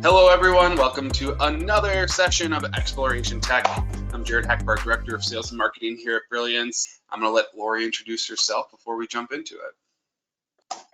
Hello, everyone. Welcome to another session of Exploration Tech. I'm Jared Hackbar, Director of Sales and Marketing here at Brilliance. I'm going to let Lori introduce herself before we jump into it.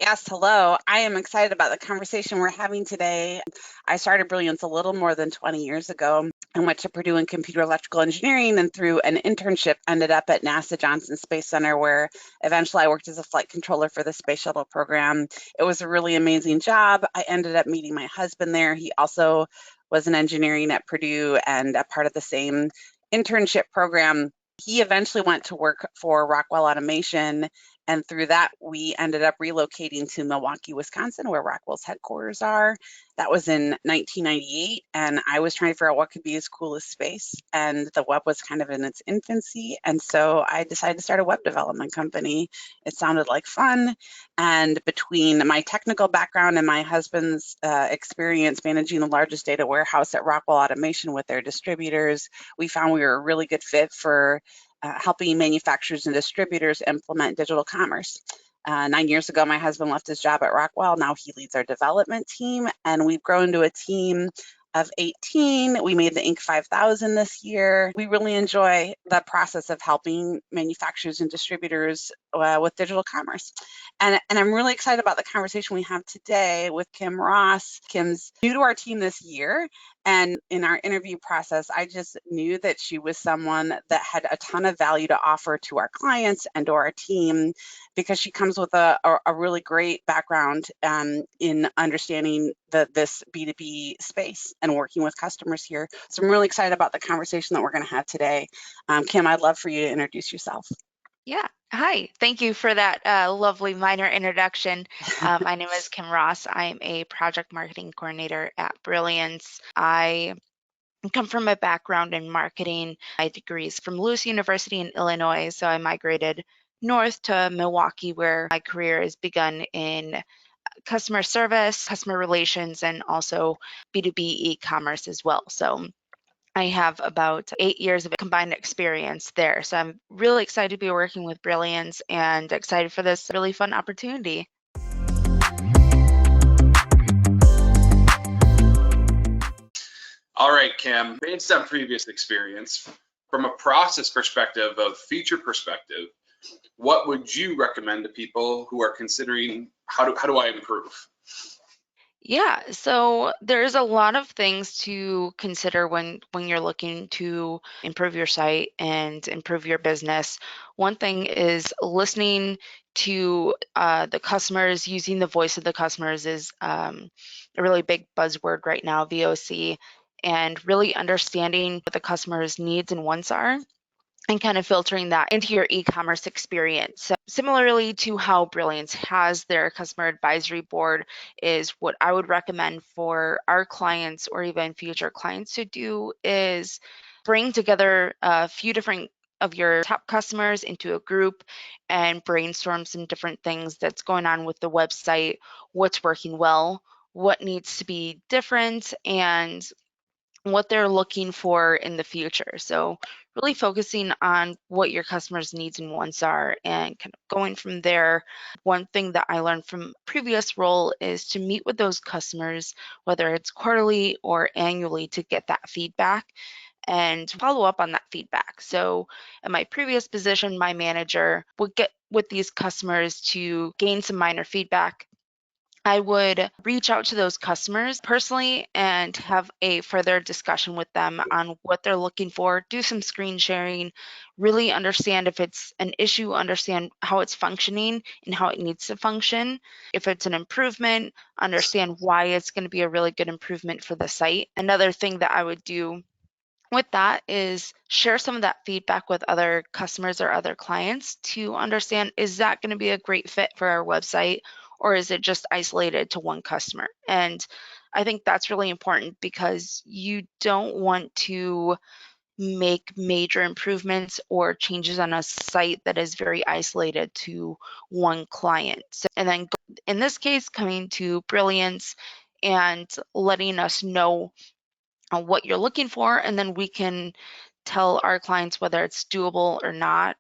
Yes, hello. I am excited about the conversation we're having today. I started Brilliance a little more than 20 years ago. I went to Purdue in computer electrical engineering, and through an internship ended up at NASA Johnson Space Center, where eventually I worked as a flight controller for the space shuttle program. It was a really amazing job. I ended up meeting my husband there. He also was in engineering at Purdue and a part of the same internship program. He eventually went to work for Rockwell Automation, and through that, we ended up relocating to Milwaukee, Wisconsin, where Rockwell's headquarters are. That was in 1998, and I was trying to figure out what could be as cool as space, and the web was kind of in its infancy, and so I decided to start a web development company. It sounded like fun, and between my technical background and my husband's experience managing the largest data warehouse at Rockwell Automation with their distributors, we found we were a really good fit for helping manufacturers and distributors implement digital commerce. 9 years ago, my husband left his job at Rockwell. Now he leads our development team, and we've grown to a team of 18. We made the Inc. 5000 this year. We really enjoy the process of helping manufacturers and distributors with digital commerce. And I'm really excited about the conversation we have today with Kim Ross. Kim's new to our team this year. And in our interview process, I just knew that she was someone that had a ton of value to offer to our clients and to our team, because she comes with a really great background in understanding this B2B space and working with customers here. So I'm really excited about the conversation that we're going to have today. Kim, I'd love for you to introduce yourself. Yeah. Hi. Thank you for that lovely minor introduction. My name is Kim Ross. I'm a project marketing coordinator at Brilliance. I come from a background in marketing. My degrees from Lewis University in Illinois, so I migrated north to Milwaukee, where my career has begun in customer service, customer relations, and also B2B e-commerce as well. So I have about 8 years of combined experience there. So I'm really excited to be working with Brilliance and excited for this really fun opportunity. All right, Kim, based on previous experience, from a process perspective, a feature perspective, what would you recommend to people who are considering how do I improve? Yeah, so there's a lot of things to consider when you're looking to improve your site and improve your business. One thing is listening to the customers. Using the voice of the customers is a really big buzzword right now, VOC, and really understanding what the customer's needs and wants are, and kind of filtering that into your e-commerce experience. So similarly to how Brilliance has their customer advisory board is what I would recommend for our clients or even future clients to do is bring together a few different of your top customers into a group and brainstorm some different things that's going on with the website, what's working well, what needs to be different, and what they're looking for in the future. So really focusing on what your customers' needs and wants are and kind of going from there. One thing that I learned from previous role is to meet with those customers, whether it's quarterly or annually, to get that feedback and follow up on that feedback. So in my previous position, my manager would get with these customers to gain some minor feedback. I would reach out to those customers personally and have a further discussion with them on what they're looking for, do some screen sharing, really understand if it's an issue, understand how it's functioning and how it needs to function. If it's an improvement, understand why it's going to be a really good improvement for the site. Another thing that I would do with that is share some of that feedback with other customers or other clients to understand, is that going to be a great fit for our website, or is it just isolated to one customer? And I think that's really important because you don't want to make major improvements or changes on a site that is very isolated to one client. So, and then in this case, coming to Brilliance and letting us know what you're looking for, and then we can tell our clients whether it's doable or not.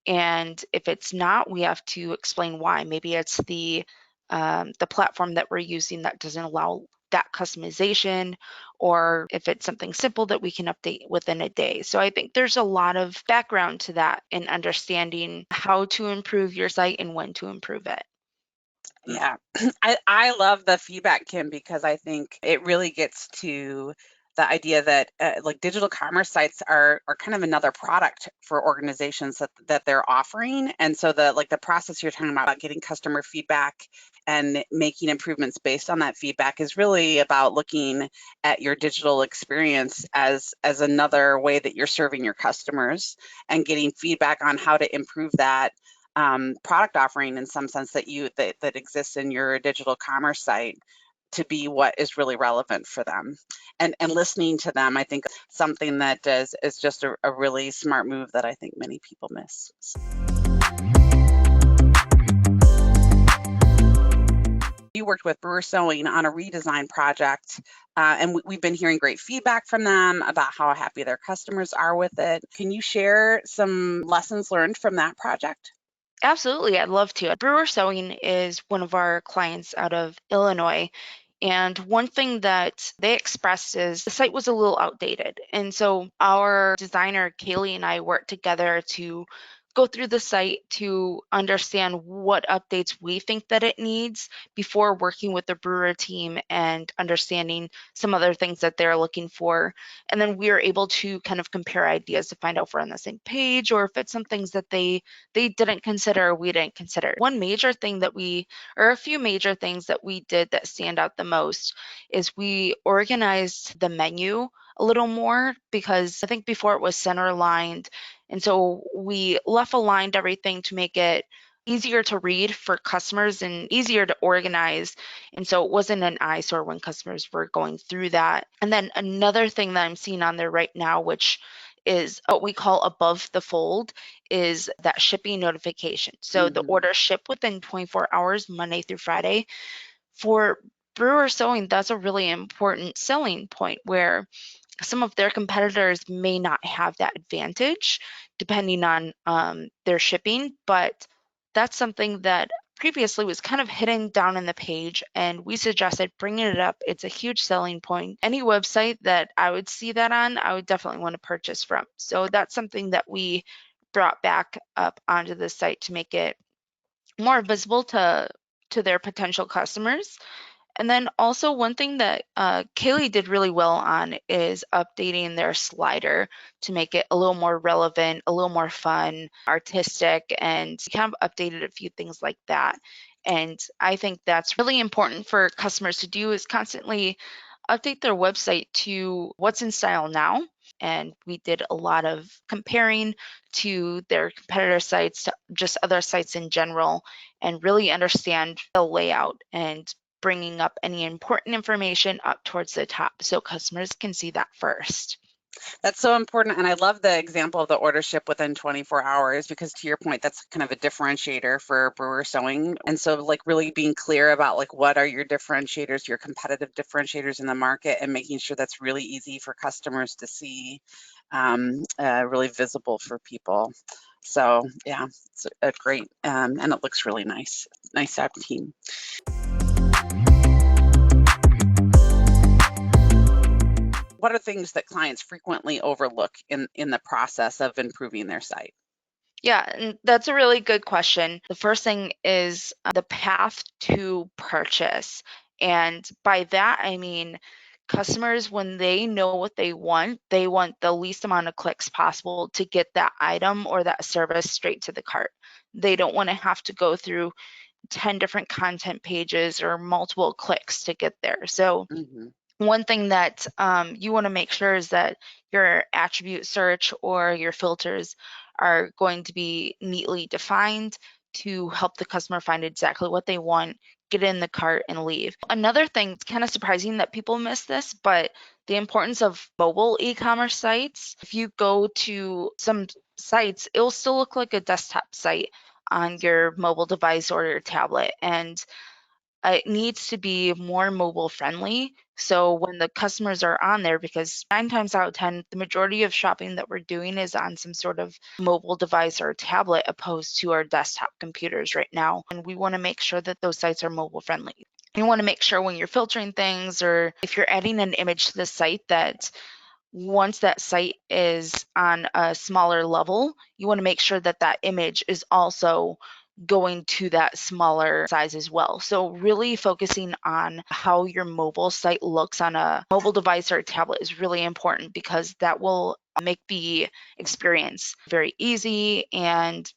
And if it's not, we have to explain why. Maybe it's the platform that we're using that doesn't allow that customization, or if it's something simple that we can update within a day. So I think there's a lot of background to that in understanding how to improve your site and when to improve it. Yeah, I love the feedback, Kim, because I think it really gets to the idea that like digital commerce sites are kind of another product for organizations that they're offering. And so the process you're talking about getting customer feedback and making improvements based on that feedback is really about looking at your digital experience as another way that you're serving your customers and getting feedback on how to improve that product offering in some sense that that exists in your digital commerce site to be what is really relevant for them, and listening to them. I think something that is just a really smart move that I think many people miss. You worked with Brewer Sewing on a redesign project, and we've been hearing great feedback from them about how happy their customers are with it. Can you share some lessons learned from that project? Absolutely, I'd love to. Brewer Sewing is one of our clients out of Illinois. And one thing that they expressed is the site was a little outdated. And so our designer, Kaylee, and I worked together to go through the site to understand what updates we think that it needs before working with the brewer team and understanding some other things that they're looking for. And then we were able to kind of compare ideas to find out if we're on the same page or if it's some things that they didn't consider or we didn't consider. One major thing that or a few major things that we did that stand out the most is we organized the menu a little more, because I think before it was center aligned. And so we left aligned everything to make it easier to read for customers and easier to organize. And so it wasn't an eyesore when customers were going through that. And then another thing that I'm seeing on there right now, which is what we call above the fold, is that shipping notification. So the order ship within 24 hours, Monday through Friday. For Brewer Sewing, that's a really important selling point where some of their competitors may not have that advantage depending on their shipping, but that's something that previously was kind of hidden down in the page, and we suggested bringing it up. It's a huge selling point. Any website that I would see that on, I would definitely want to purchase from. So that's something that we brought back up onto the site to make it more visible to their potential customers. And then also one thing that Kaylee did really well on is updating their slider to make it a little more relevant, a little more fun, artistic, and kind of updated a few things like that. And I think that's really important for customers to do, is constantly update their website to what's in style now. And we did a lot of comparing to their competitor sites, to just other sites in general, and really understand the layout and bringing up any important information up towards the top so customers can see that first. That's so important. And I love the example of the order ship within 24 hours, because to your point, that's kind of a differentiator for Brewer Sewing. And so like really being clear about like what are your differentiators, your competitive differentiators in the market, and making sure that's really easy for customers to see, really visible for people. So yeah, it's a great, and it looks really nice. Nice job, team. What are things that clients frequently overlook in the process of improving their site? Yeah, and that's a really good question. The first thing is the path to purchase. And by that, I mean customers, when they know what they want the least amount of clicks possible to get that item or that service straight to the cart. They don't want to have to go through 10 different content pages or multiple clicks to get there. So one thing that you want to make sure is that your attribute search or your filters are going to be neatly defined to help the customer find exactly what they want, get in the cart, and leave. Another thing, it's kind of surprising that people miss this, but the importance of mobile e-commerce sites. If you go to some sites, it'll still look like a desktop site on your mobile device or your tablet, and it needs to be more mobile friendly. So when the customers are on there, because 9 times out of 10, the majority of shopping that we're doing is on some sort of mobile device or tablet opposed to our desktop computers right now. And we want to make sure that those sites are mobile friendly. You want to make sure when you're filtering things, or if you're adding an image to the site, that once that site is on a smaller level, you want to make sure that that image is also going to that smaller size as well. So really focusing on how your mobile site looks on a mobile device or a tablet is really important, because that will make the experience very easy and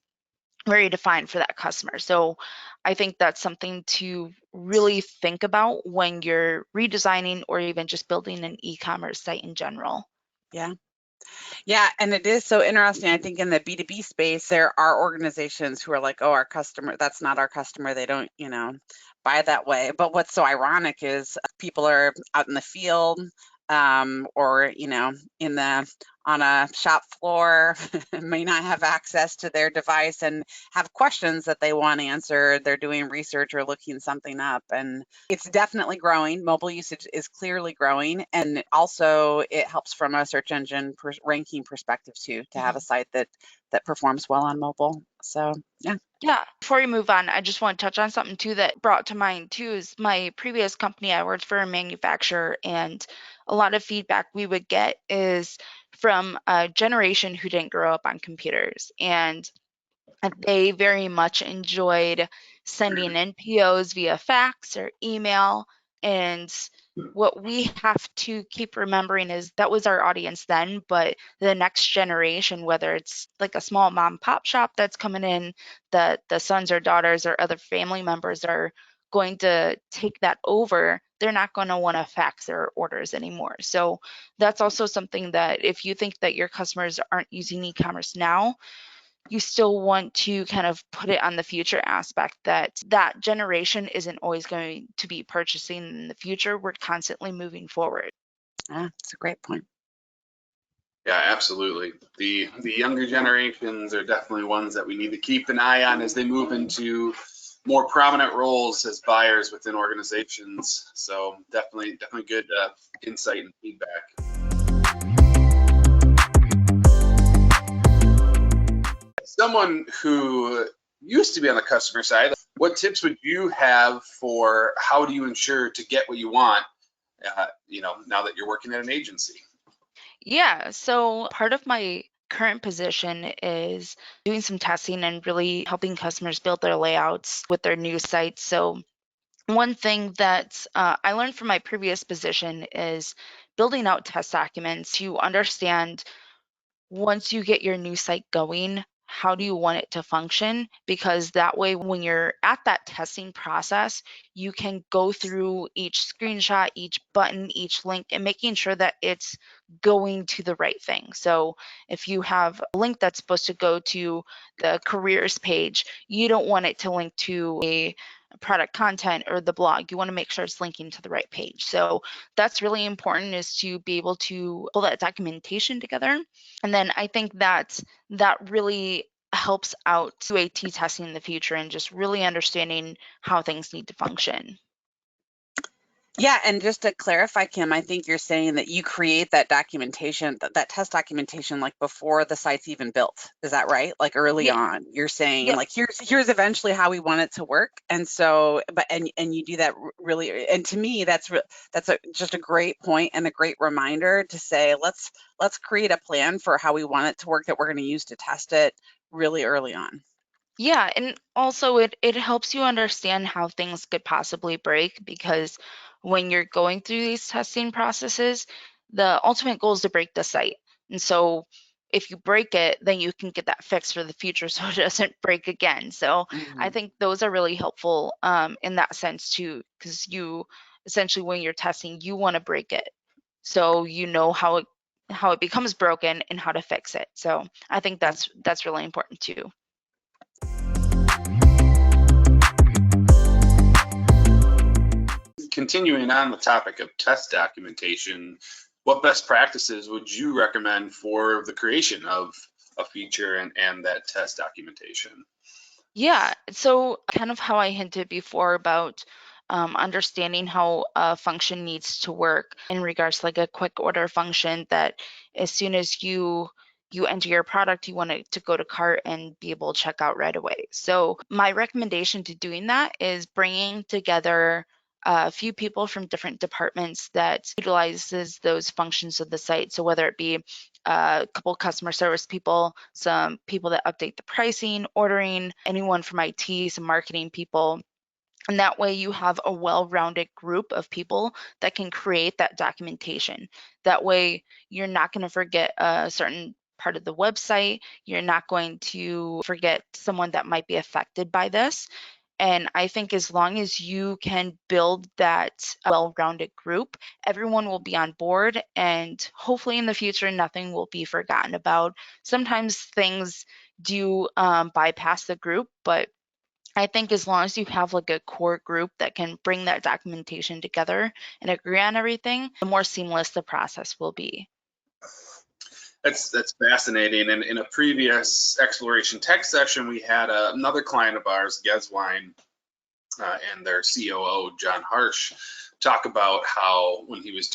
very defined for that customer. So I think that's something to really think about when you're redesigning or even just building an e-commerce site in general. Yeah. Yeah, and it is so interesting. I think in the B2B space, there are organizations who are like, oh, our customer, that's not our customer. They don't, buy that way. But what's so ironic is people are out in the field, or, in the on a shop floor, may not have access to their device and have questions that they want answered. They're doing research or looking something up. And it's definitely growing. Mobile usage is clearly growing. And also it helps from a search engine ranking perspective too, to have a site that performs well on mobile. So yeah. Yeah, before we move on, I just want to touch on something too that brought to mind too, is my previous company. I worked for a manufacturer, and a lot of feedback we would get is from a generation who didn't grow up on computers, and they very much enjoyed sending in POs via fax or email. And what we have to keep remembering is that was our audience then, but the next generation, whether it's like a small mom and pop shop that's coming in, the sons or daughters or other family members are going to take that over. They're not going to want to fax their orders anymore. So that's also something that if you think that your customers aren't using e-commerce now, you still want to kind of put it on the future aspect, that that generation isn't always going to be purchasing in the future. We're constantly moving forward. That's a great point. Yeah, absolutely. The younger generations are definitely ones that we need to keep an eye on as they move into more prominent roles as buyers within organizations. So definitely good insight and feedback. Someone who used to be on the customer side, what tips would you have for how do you ensure to get what you want, now that you're working at an agency? Yeah, so part of my current position is doing some testing and really helping customers build their layouts with their new sites. So one thing that I learned from my previous position is building out test documents to understand, once you get your new site going, how do you want it to function? Because that way, when you're at that testing process, you can go through each screenshot, each button, each link, and making sure that it's going to the right thing. So if you have a link that's supposed to go to the careers page, you don't want it to link to a product content or the blog. You want to make sure it's linking to the right page. So that's really important, is to be able to pull that documentation together. And then I think that that really helps out UAT testing in the future and just really understanding how things need to function. Yeah, and just to clarify, Kim, I think you're saying that you create that documentation, that test documentation, like before the site's even built. Is that right? Like early Yeah. on, you're saying Yep. like here's eventually how we want it to work, and so and you do that really. And to me, that's just a great point and a great reminder to say let's create a plan for how we want it to work that we're going to use to test it really early on. Yeah, and also it helps you understand how things could possibly break, because when you're going through these testing processes, the ultimate goal is to break the site. And so if you break it, then you can get that fixed for the future so it doesn't break again. So I think those are really helpful in that sense too, because you essentially, when you're testing, you want to break it so you know how it becomes broken and how to fix it. So I think that's really important too. Continuing on the topic of test documentation, what best practices would you recommend for the creation of a feature and that test documentation? Yeah, so kind of how I hinted before about understanding how a function needs to work in regards to like a quick order function, that as soon as you enter your product, you want it to go to cart and be able to check out right away. So my recommendation to doing that is bringing together a few people from different departments that utilizes those functions of the site. So whether it be a couple customer service people, some people that update the pricing, ordering, anyone from IT, some marketing people. And that way you have a well-rounded group of people that can create that documentation. That way you're not going to forget a certain part of the website. You're not going to forget someone that might be affected by this. And I think as long as you can build that well-rounded group, everyone will be on board, and hopefully in the future, nothing will be forgotten about. Sometimes things do bypass the group, but I think as long as you have like a core group that can bring that documentation together and agree on everything, the more seamless the process will be. That's fascinating. And in a previous exploration tech session, we had another client of ours, Geswine, and their COO, John Harsh, talk about how when he was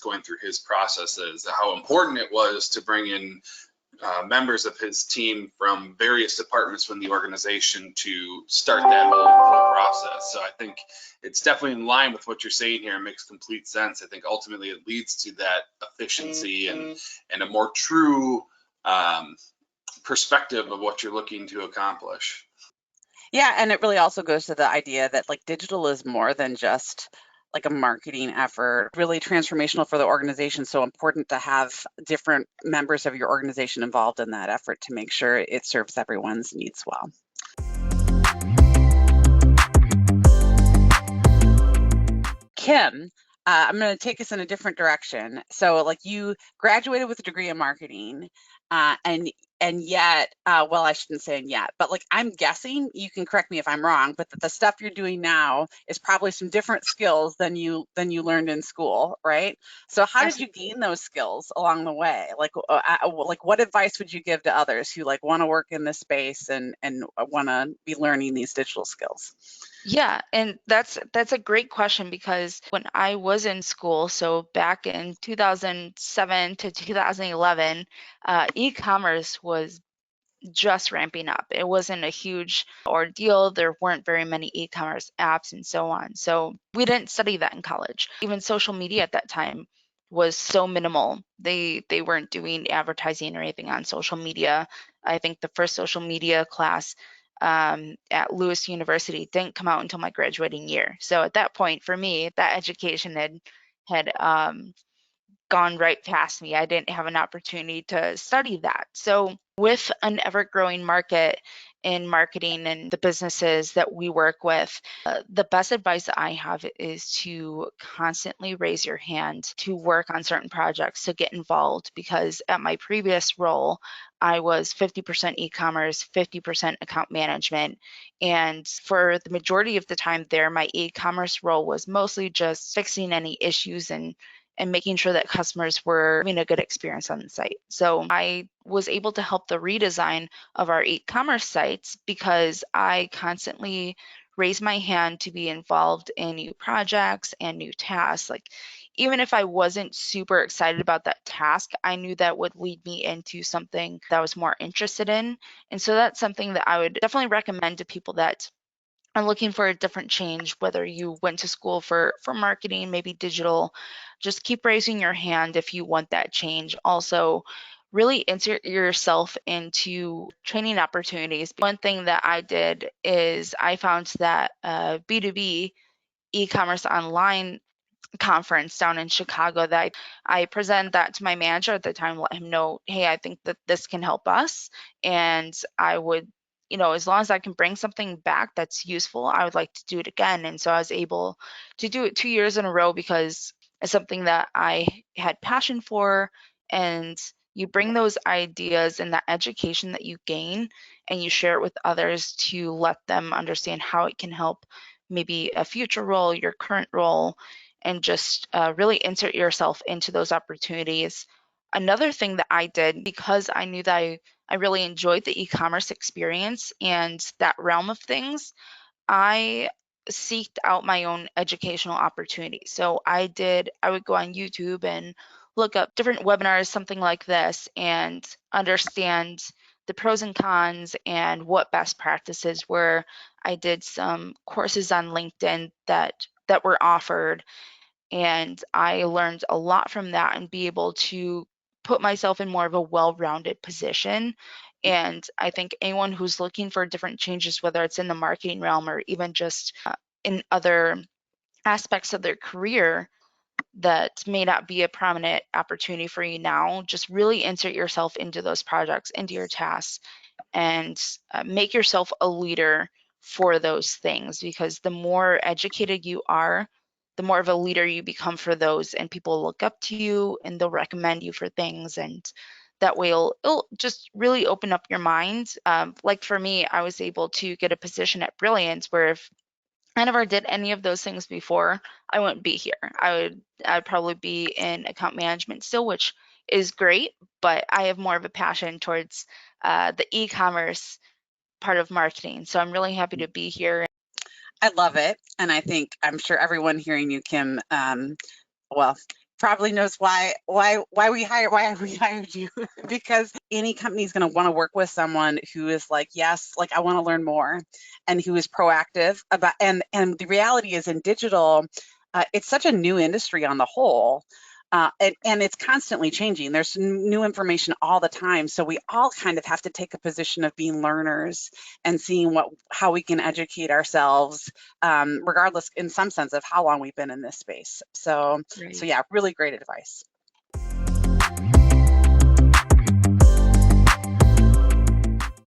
going through his processes, how important it was to bring in members of his team from various departments within the organization to start that whole process. So I think it's definitely in line with what you're saying here. It makes complete sense. I think ultimately it leads to that efficiency and a more true perspective of what you're looking to accomplish. Yeah, and it really also goes to the idea that like digital is more than just like a marketing effort, really transformational for the organization. So important to have different members of your organization involved in that effort to make sure it serves everyone's needs well. Kim, I'm going to take us in a different direction. So, like, you graduated with a degree in marketing, and yet, well, I shouldn't say and yet, but like, I'm guessing, you can correct me if I'm wrong, but the stuff you're doing now is probably some different skills than you learned in school, right? So, how did you gain those skills along the way? Like what advice would you give to others who like want to work in this space and want to be learning these digital skills? Yeah, and that's a great question, because when I was in school, so back in 2007 to 2011, e-commerce was just ramping up. It wasn't a huge ordeal. There weren't very many e-commerce apps and so on. So we didn't study that in college. Even social media at that time was so minimal. They weren't doing advertising or anything on social media. I think the first social media class at Lewis University didn't come out until my graduating year. So at that point, for me, that education had gone right past me. I didn't have an opportunity to study that. So with an ever-growing market in marketing and the businesses that we work with, the best advice that I have is to constantly raise your hand to work on certain projects, to get involved, because at my previous role, I was 50% e-commerce, 50% account management. And for the majority of the time there, my e-commerce role was mostly just fixing any issues and making sure that customers were having a good experience on the site. So I was able to help the redesign of our e-commerce sites because I constantly raised my hand to be involved in new projects and new tasks. Like, even if I wasn't super excited about that task, I knew that would lead me into something that I was more interested in. And so that's something that I would definitely recommend to people that are looking for a different change, whether you went to school for marketing, maybe digital. Just keep raising your hand if you want that change. Also, really insert yourself into training opportunities. One thing that I did is I found that B2B e-commerce online conference down in Chicago, that I presented that to my manager at the time, let him know, hey, I think that this can help us. And I would, as long as I can bring something back that's useful, I would like to do it again. And so I was able to do it 2 years in a row because it's something that I had passion for. And you bring those ideas and that education that you gain and you share it with others to let them understand how it can help maybe a future role, your current role, and just really insert yourself into those opportunities. Another thing that I did, because I knew that I really enjoyed the e-commerce experience and that realm of things, I seeked out my own educational opportunities. So I would go on YouTube and look up different webinars, something like this, and understand the pros and cons and what best practices were. I did some courses on LinkedIn that that were offered. And I learned a lot from that and be able to put myself in more of a well-rounded position. And I think anyone who's looking for different changes, whether it's in the marketing realm or even just in other aspects of their career that may not be a prominent opportunity for you now, just really insert yourself into those projects, into your tasks, and make yourself a leader for those things, because the more educated you are, the more of a leader you become for those, and people look up to you and they'll recommend you for things, and that way it'll just really open up your mind. Like for me, I was able to get a position at Brilliance where if I never did any of those things before, I wouldn't be here. I'd probably be in account management still, which is great, but I have more of a passion towards the e-commerce part of marketing. So I'm really happy to be here. I love it. And I'm sure everyone hearing you, Kim, well, probably knows why we hired you because any company is going to want to work with someone who is like, yes, like I want to learn more, and who is proactive about, and the reality is in digital, it's such a new industry on the whole. And it's constantly changing. There's new information all the time. So we all kind of have to take a position of being learners and seeing how we can educate ourselves, regardless, in some sense, of how long we've been in this space. So yeah, really great advice.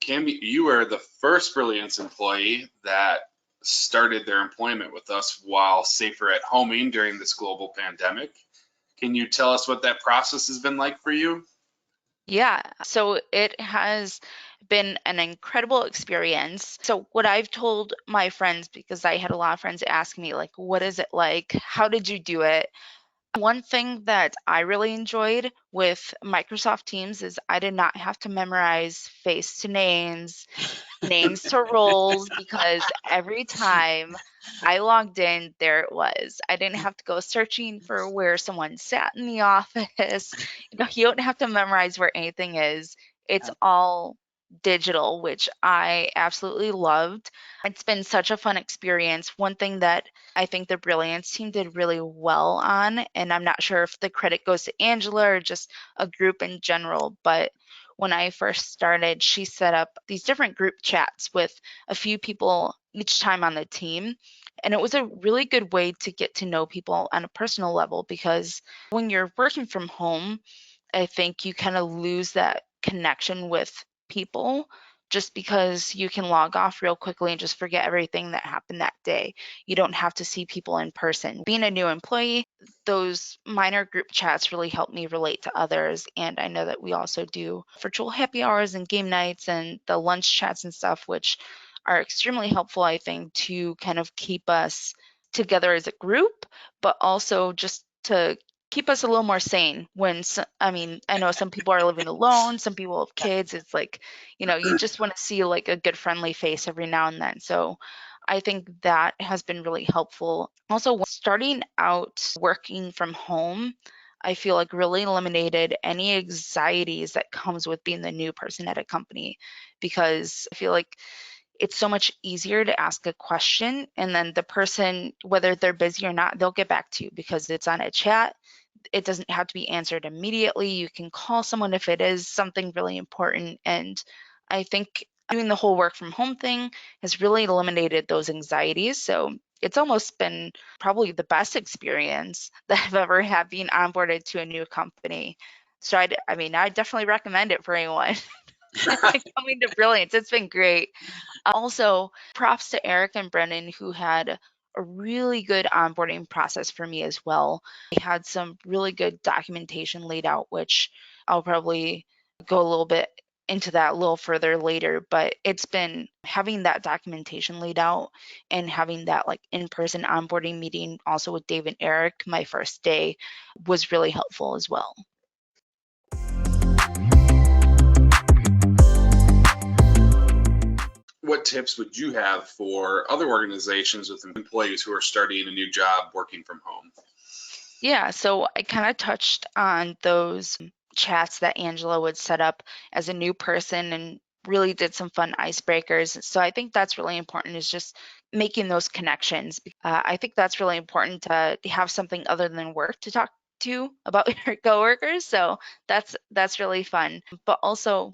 Kim, you are the first Brilliance employee that started their employment with us while safer at homing during this global pandemic. Can you tell us what that process has been like for you? Yeah, so it has been an incredible experience. So what I've told my friends, because I had a lot of friends ask me, like, what is it like? How did you do it? One thing that I really enjoyed with Microsoft Teams is I did not have to memorize face to names to roles, because every time I logged in, there it was. I didn't have to go searching for where someone sat in the office. You don't have to memorize where anything is. It's all digital, which I absolutely loved. It's been such a fun experience. One thing that I think the Brilliance team did really well on, and I'm not sure if the credit goes to Angela or just a group in general, but when I first started, she set up these different group chats with a few people each time on the team. And it was a really good way to get to know people on a personal level, because when you're working from home, I think you kind of lose that connection with people just because you can log off real quickly and just forget everything that happened that day. You don't have to see people in person. Being a new employee, those minor group chats really help me relate to others. And I know that we also do virtual happy hours and game nights and the lunch chats and stuff, which are extremely helpful, I think, to kind of keep us together as a group, but also just to keep us a little more sane I mean, I know some people are living alone, some people have kids. It's like, you just want to see like a good friendly face every now and then. So I think that has been really helpful. Also, starting out working from home, I feel like really eliminated any anxieties that comes with being the new person at a company, because I feel like it's so much easier to ask a question, and then the person, whether they're busy or not, they'll get back to you because it's on a chat. It doesn't have to be answered immediately. You can call someone if it is something really important. And I think doing the whole work from home thing has really eliminated those anxieties. So it's almost been probably the best experience that I've ever had being onboarded to a new company. So I mean, I definitely recommend it for anyone. Coming to Brilliance, it's been great. Also, props to Eric and Brendan, who had a really good onboarding process for me as well. They had some really good documentation laid out, which I'll probably go a little bit into that a little further later, but it's been having that documentation laid out and having that like in-person onboarding meeting also with Dave and Eric my first day was really helpful as well. What tips would you have for other organizations with employees who are starting a new job working from home? Yeah, so I kind of touched on those chats that Angela would set up as a new person and really did some fun icebreakers. So I think that's really important, is just making those connections. I think that's really important to have something other than work to talk to about your coworkers. So that's really fun, but also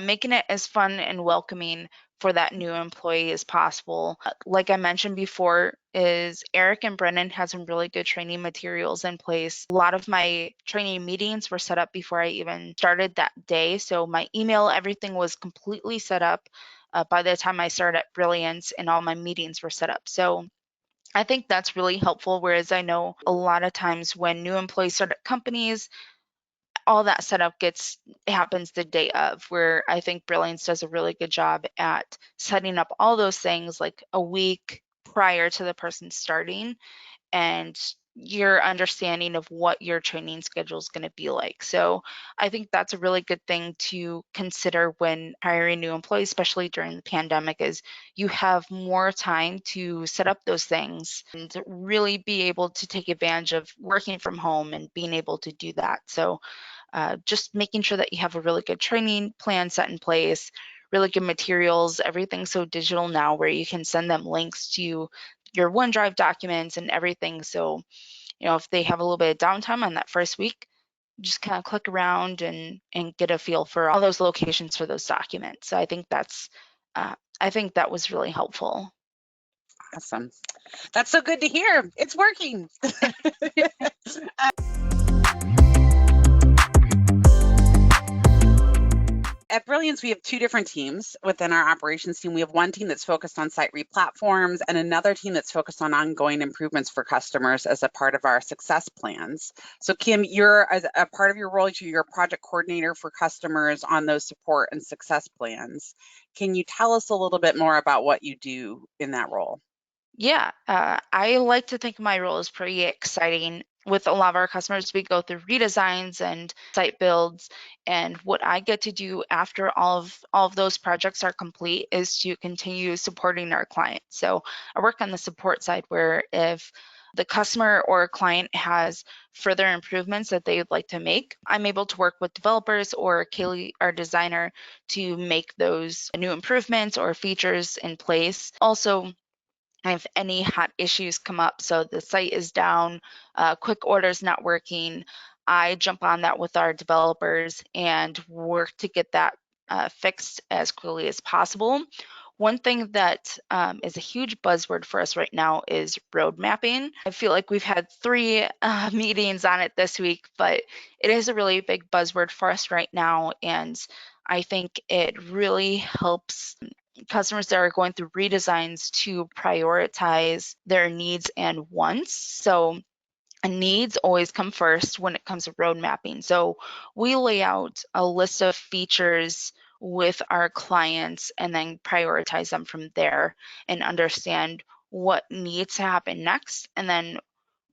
making it as fun and welcoming for that new employee as possible. Like I mentioned before, is Eric and Brennan had some really good training materials in place. A lot of my training meetings were set up before I even started that day. So my email, everything was completely set up by the time I started at Brilliance, and all my meetings were set up. So I think that's really helpful. Whereas I know a lot of times when new employees start at companies, all that setup happens the day of, where I think Brilliance does a really good job at setting up all those things like a week prior to the person starting, and your understanding of what your training schedule is going to be like. So I think that's a really good thing to consider when hiring new employees, especially during the pandemic, is you have more time to set up those things and really be able to take advantage of working from home and being able to do that. So just making sure that you have a really good training plan set in place, really good materials. Everything's so digital now where you can send them links to your OneDrive documents and everything. So, if they have a little bit of downtime on that first week, just kind of click around and get a feel for all those locations for those documents. So I think that was really helpful. Awesome. That's so good to hear. It's working. At Brilliance, we have two different teams within our operations team. We have one team that's focused on site replatforms and another team that's focused on ongoing improvements for customers as a part of our success plans. So Kim, as a part of your role, you're a project coordinator for customers on those support and success plans. Can you tell us a little bit more about what you do in that role? Yeah, I like to think my role is pretty exciting. With a lot of our customers, we go through redesigns and site builds, and what I get to do after all of those projects are complete is to continue supporting our clients. So I work on the support side, where if the customer or client has further improvements that they would like to make, I'm able to work with developers or Kaylee, our designer, to make those new improvements or features in place. Also, if any hot issues come up, so the site is down, quick orders not working, I jump on that with our developers and work to get that fixed as quickly as possible. One thing that is a huge buzzword for us right now is road mapping. I feel like we've had 3 meetings on it this week, but it is a really big buzzword for us right now, and I think it really helps customers that are going through redesigns to prioritize their needs and wants. So needs always come first when it comes to road mapping. So we lay out a list of features with our clients and then prioritize them from there and understand what needs to happen next, and then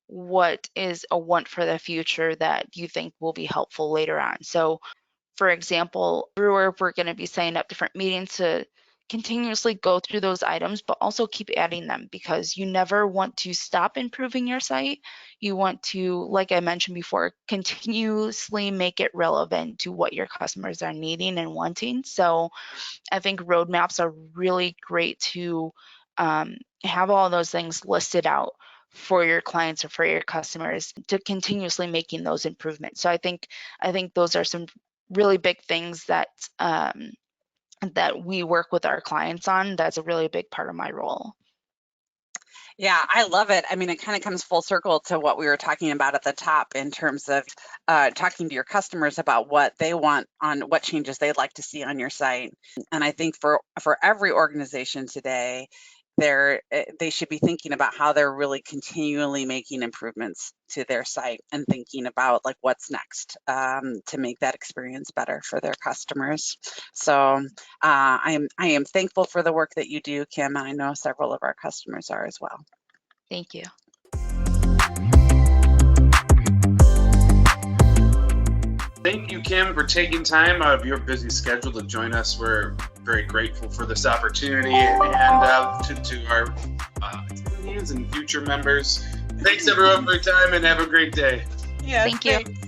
what is a want for the future that you think will be helpful later on. So for example, we're going to be setting up different meetings to continuously go through those items, but also keep adding them, because you never want to stop improving your site. You want to, like I mentioned before, continuously make it relevant to what your customers are needing and wanting. So I think roadmaps are really great to have all those things listed out for your clients or for your customers to continuously making those improvements. So I think those are some really big things that that we work with our clients on. That's a really big part of my role. Yeah, I love it. I mean, it kind of comes full circle to what we were talking about at the top in terms of talking to your customers about what they want, on what changes they'd like to see on your site. And I think for every organization today, they should be thinking about how they're really continually making improvements to their site and thinking about like what's next to make that experience better for their customers. So I am thankful for the work that you do, Kim, and I know several of our customers are as well. Thank you. Thank you, Kim, for taking time out of your busy schedule to join us. We're very grateful for this opportunity, and to our attendees and future members. Thanks, everyone, for your time, and have a great day. Yeah, thank you.